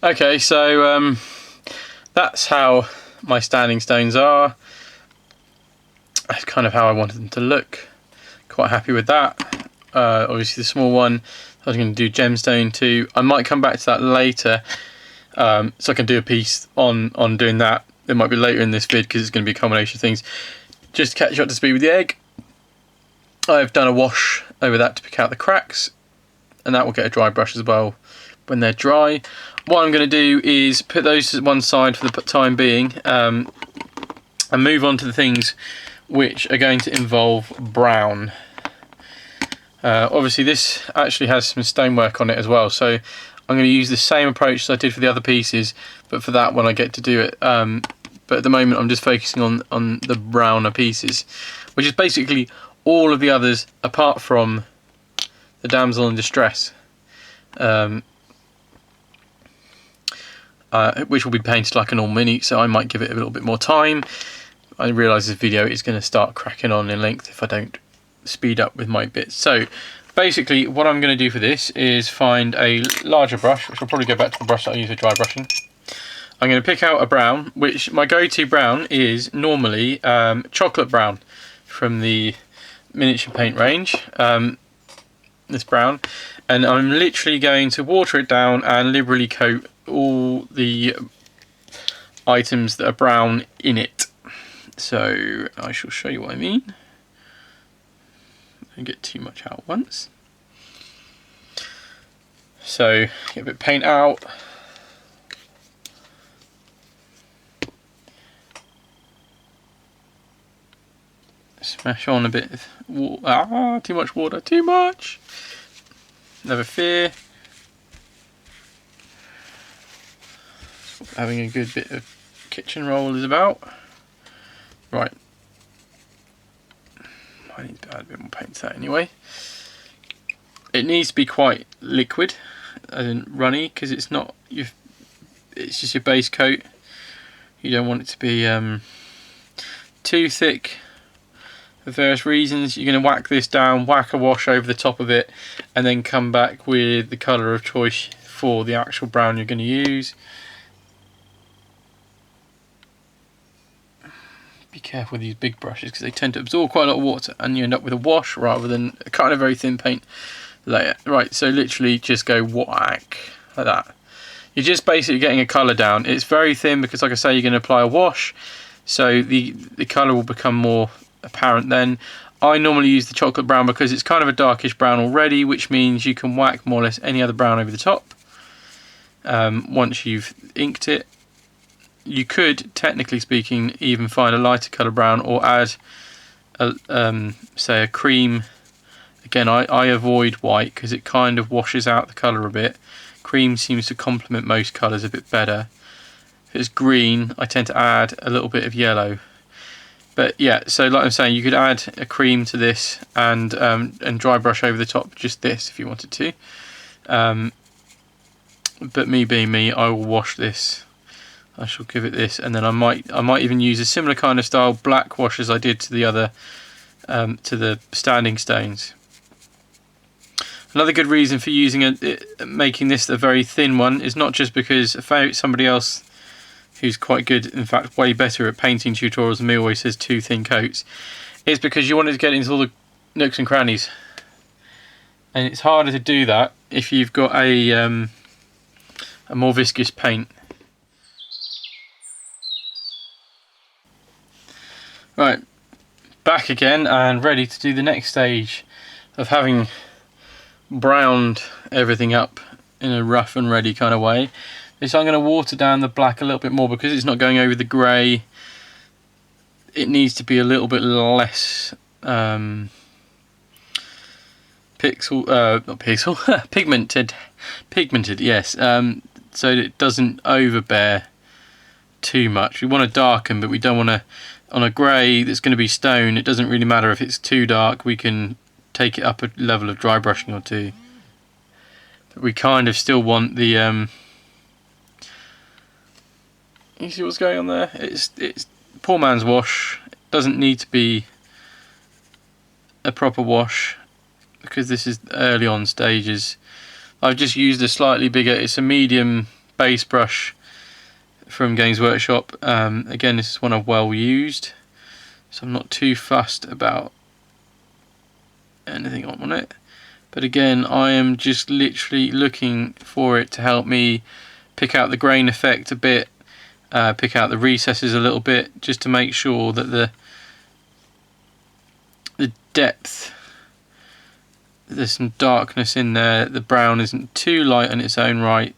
Okay, so that's how my standing stones are. That's kind of how I wanted them to look. Quite happy with that. Obviously the small one I was going to do gemstone to. I might come back to that later, so I can do a piece on doing that. It might be later in this vid because it's going to be a combination of things. Just to catch you up to speed with the egg, I've done a wash over that to pick out the cracks, and that will get a dry brush as well when they're dry. What I'm going to do is put those to one side for the time being, and move on to the things which are going to involve brown. Obviously this actually has some stonework on it as well, so I'm going to use the same approach as I did for the other pieces, but for that one I get to do it. But at the moment I'm just focusing on the browner pieces, which is basically all of the others apart from the damsel in distress, which will be painted like a normal mini, so I might give it a little bit more time. I realise this video is going to start cracking on in length if I don't speed up with my bits. So basically what I'm going to do for this is find a larger brush, which will probably go back to the brush that I use for dry brushing. I'm going to pick out a brown, which my go-to brown is normally chocolate brown from the miniature paint range, this brown, and I'm literally going to water it down and liberally coat all the items that are brown in it. So I shall show you what I mean. Don't get too much out once. So get a bit of paint out. Smash on a bit of water. Too much water, too much. Never fear. Having a good bit of kitchen roll is about. Right. I need to add a bit more paint to that anyway. It needs to be quite liquid, as in runny, because it's not it's just your base coat. You don't want it to be too thick for various reasons. You're going to whack this down, whack a wash over the top of it, and then come back with the colour of choice for the actual brown you're going to use. Be careful with these big brushes because they tend to absorb quite a lot of water, and you end up with a wash rather than a kind of very thin paint layer. Right, so literally just go whack like that. You're just basically getting a colour down. It's very thin because, like I say, you're going to apply a wash, so the colour will become more apparent then. I normally use the chocolate brown because it's kind of a darkish brown already, which means you can whack more or less any other brown over the top once you've inked it. You could, technically speaking, even find a lighter colour brown or add, say, a cream. Again, I avoid white because it kind of washes out the colour a bit. Cream seems to complement most colours a bit better. If it's green, I tend to add a little bit of yellow. But yeah, so like I'm saying, you could add a cream to this and dry brush over the top, just this if you wanted to. But me being me, I will wash this. I shall give it this, and then I might even use a similar kind of style black wash as I did to the other, to the standing stones. Another good reason for using making this a very thin one is not just because I found somebody else who's quite good, in fact way better at painting tutorials than me, always says 2 thin coats. It's because you wanted to get into all the nooks and crannies, and it's harder to do that if you've got a more viscous paint. Right, back again and ready to do the next stage of having browned everything up in a rough and ready kind of way. This I'm going to water down the black a little bit more because it's not going over the grey. It needs to be a little bit less pigmented, yes, so that it doesn't overbear too much. We want to darken, but we don't want to. On a grey that's going to be stone, it doesn't really matter if it's too dark. We can take it up a level of dry brushing or two. But we kind of still want the you see what's going on there? It's poor man's wash. It doesn't need to be a proper wash because this is early on stages. I've just used a slightly bigger, it's a medium base brush from Games Workshop. Again, this is one I've well used, so I'm not too fussed about anything on it. But again, I am just literally looking for it to help me pick out the grain effect a bit, pick out the recesses a little bit, just to make sure that the depth, there's some darkness in there, the brown isn't too light on its own right.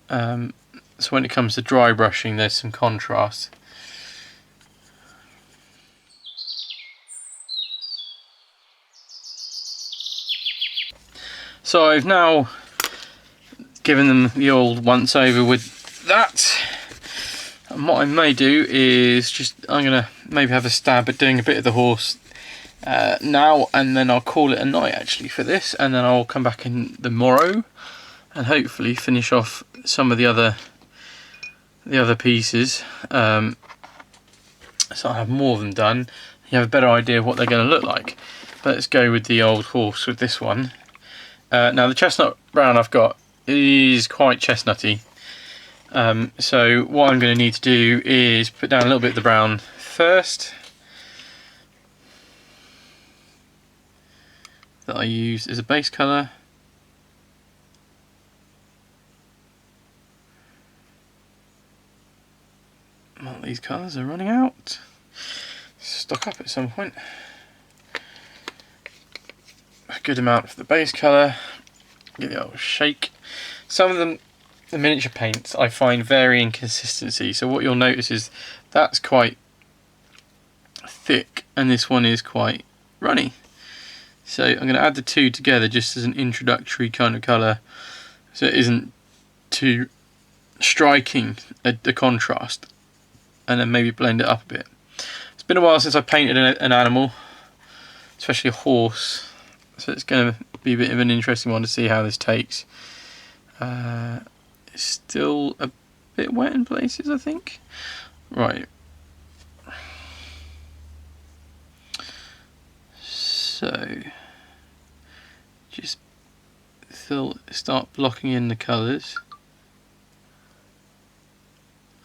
So when it comes to dry brushing, there's some contrast. So I've now given them the old once over with that. And what I may do is I'm going to maybe have a stab at doing a bit of the horse now, and then I'll call it a night actually for this, and then I'll come back in the morrow and hopefully finish off some of the other pieces. So I'll have more of them done. You have a better idea of what they're going to look like. But let's go with the old horse with this one. Now the chestnut brown I've got is quite chestnutty. So what I'm going to need to do is put down a little bit of the brown first, that I use as a base colour. Well, these colours are running out. Stock up at some point. A good amount for the base colour. Give it a little shake. Some of them, the miniature paints, I find vary in consistency. So what you'll notice is that's quite thick and this one is quite runny. So I'm going to add the two together just as an introductory kind of colour, so it isn't too striking the contrast, and then maybe blend it up a bit. It's been a while since I painted an animal, especially a horse, so it's going to be a bit of an interesting one to see how this takes. It's still a bit wet in places, I think. Right. So just start blocking in the colours.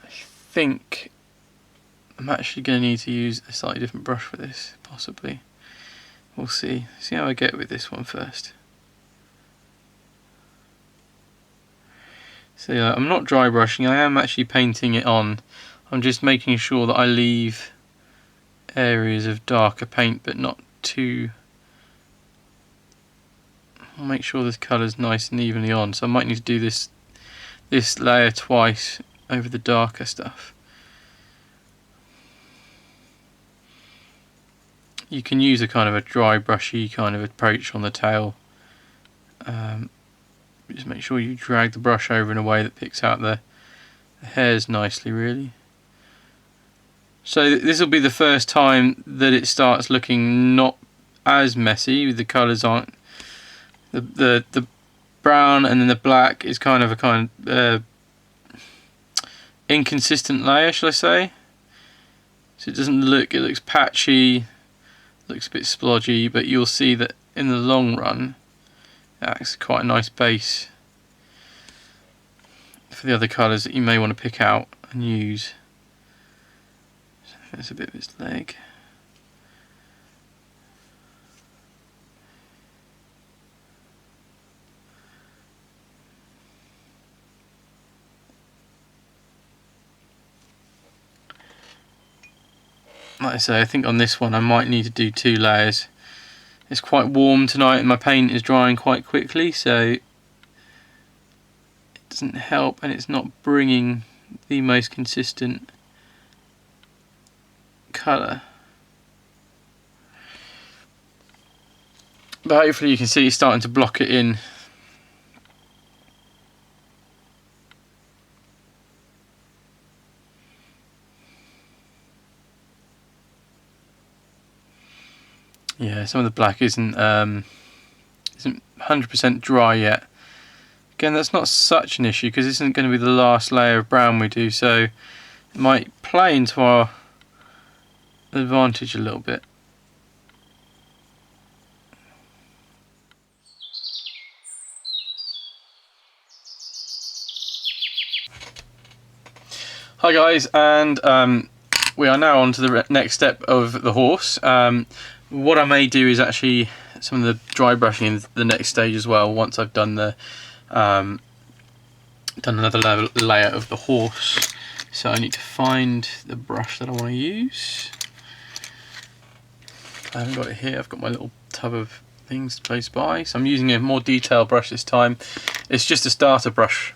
I think I'm actually going to need to use a slightly different brush for this, possibly. We'll see how I get with this one first. So yeah, I'm not dry brushing, I am actually painting it on. I'm just making sure that I leave areas of darker paint but not too. I'll make sure this colour's nice and evenly on, so I might need to do this layer twice over the darker stuff. You can use a kind of a dry brushy kind of approach on the tail. Just make sure you drag the brush over in a way that picks out the hairs nicely, really. So this will be the first time that it starts looking not as messy. The colours aren't, the brown and then the black is kind of inconsistent layer, shall I say. So it doesn't look, it looks patchy, looks a bit splodgy, but you'll see that in the long run that's quite a nice base for the other colours that you may want to pick out and use. So there's a bit of its leg. Like I say, I think on this one I might need to do 2 layers. It's quite warm tonight and my paint is drying quite quickly, so it doesn't help, and it's not bringing the most consistent colour. But hopefully you can see it's starting to block it in. Yeah, some of the black isn't 100% dry yet. Again, that's not such an issue because this isn't going to be the last layer of brown we do, so it might play into our advantage a little bit. Hi guys, and we are now on to the next step of the horse. What I may do is actually some of the dry brushing in the next stage as well, once I've done the done another layer of the horse. So I need to find the brush that I want to use. I haven't got it here. I've got my little tub of things close by, so I'm using a more detailed brush this time. It's just a starter brush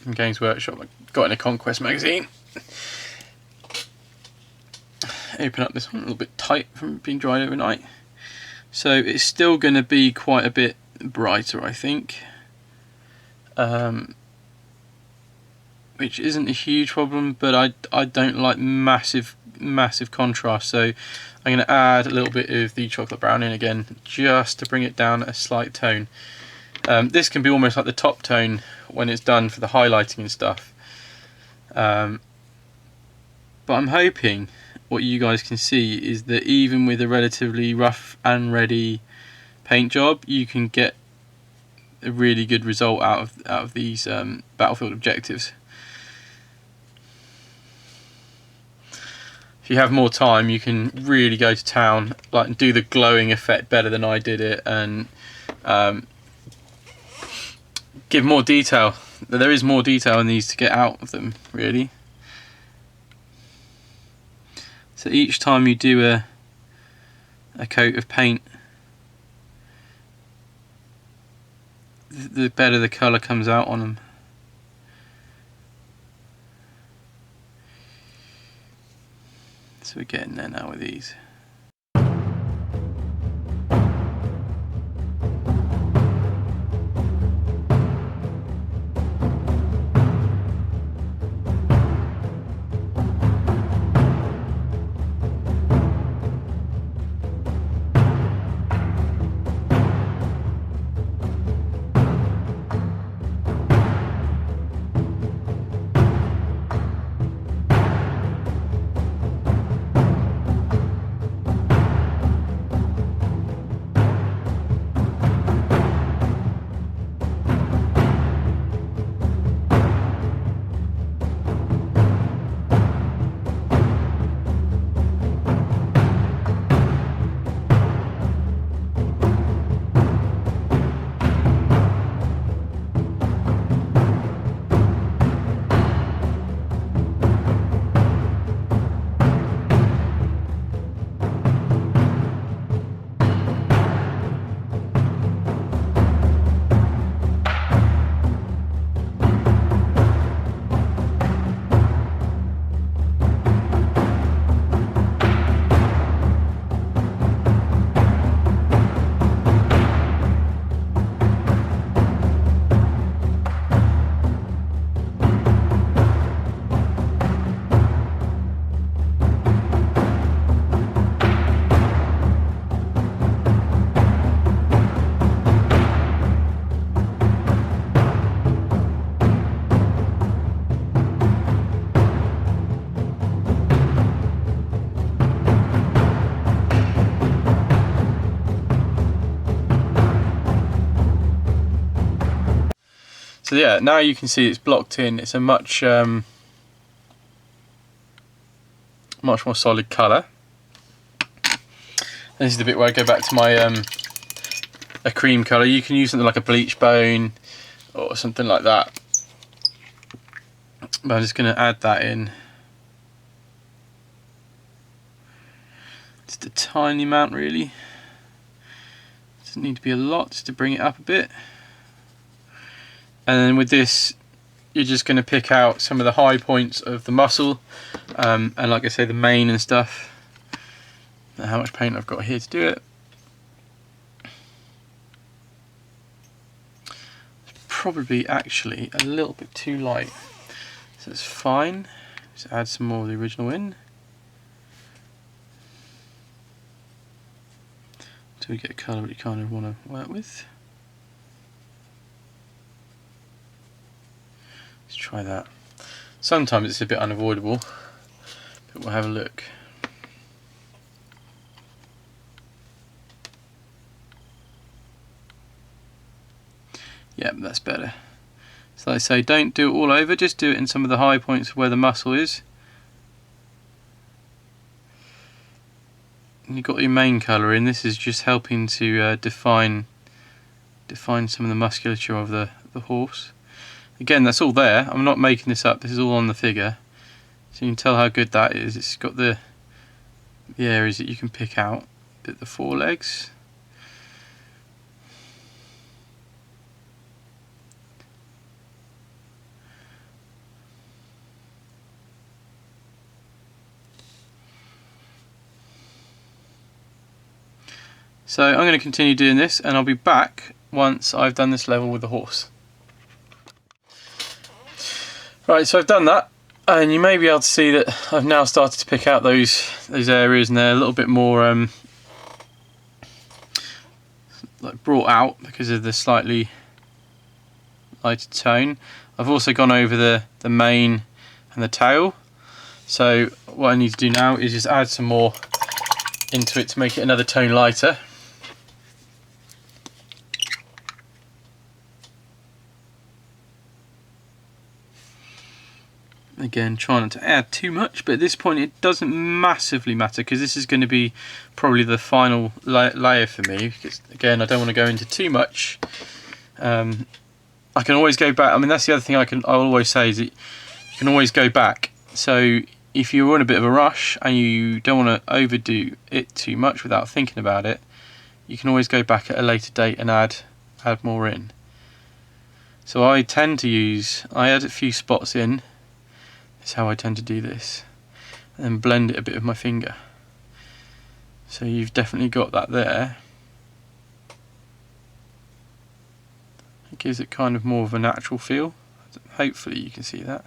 from Games Workshop I got in a Conquest magazine. Open up this one, a little bit tight from being dried overnight, so it's still going to be quite a bit brighter, I think, which isn't a huge problem, but I don't like massive contrast, so I'm going to add a little bit of the chocolate brown in again, just to bring it down a slight tone. This can be almost like the top tone when it's done for the highlighting and stuff, but I'm hoping what you guys can see is that even with a relatively rough and ready paint job, you can get a really good result out of these battlefield objectives. If you have more time, you can really go to town, like do the glowing effect better than I did it, and give more detail. There is more detail in these to get out of them, really. So each time you do a coat of paint, the better the colour comes out on them. So we're getting there now with these. So yeah, now you can see it's blocked in. It's a much much more solid colour. This is the bit where I go back to my a cream colour. You can use something like a bleach bone or something like that. But I'm just going to add that in. Just a tiny amount, really. Doesn't need to be a lot, just to bring it up a bit. And then with this, you're just going to pick out some of the high points of the muscle, and like I say, the mane and stuff. And how much paint I've got here to do it. It's probably actually a little bit too light, so it's fine. Just add some more of the original in, until we get a colour that you kind of want to work with. Let's try that. Sometimes it's a bit unavoidable, but we'll have a look. Yeah, that's better. So like I say, don't do it all over, just do it in some of the high points where the muscle is. And you've got your main colour in. This is just helping to define some of the musculature of the horse. Again, that's all there. I'm not making this up. This is all on the figure. So you can tell how good that is. It's got the areas that you can pick out. Bit the forelegs. So I'm going to continue doing this, and I'll be back once I've done this level with the horse. Right, so I've done that, and you may be able to see that I've now started to pick out those areas, and they're a little bit more like brought out because of the slightly lighter tone. I've also gone over the mane and the tail. So what I need to do now is just add some more into it to make it another tone lighter. Again, try not to add too much, but at this point it doesn't massively matter because this is going to be probably the final layer for me. Because again, I don't want to go into too much. I can always go back. I mean, that's the other thing I'll always say is that you can always go back. So if you're in a bit of a rush and you don't want to overdo it too much without thinking about it, you can always go back at a later date and add more in. So I tend to add a few spots in. Is how I tend to do this, and then blend it a bit with my finger. So you've definitely got that there. It gives it kind of more of a natural feel. Hopefully you can see that.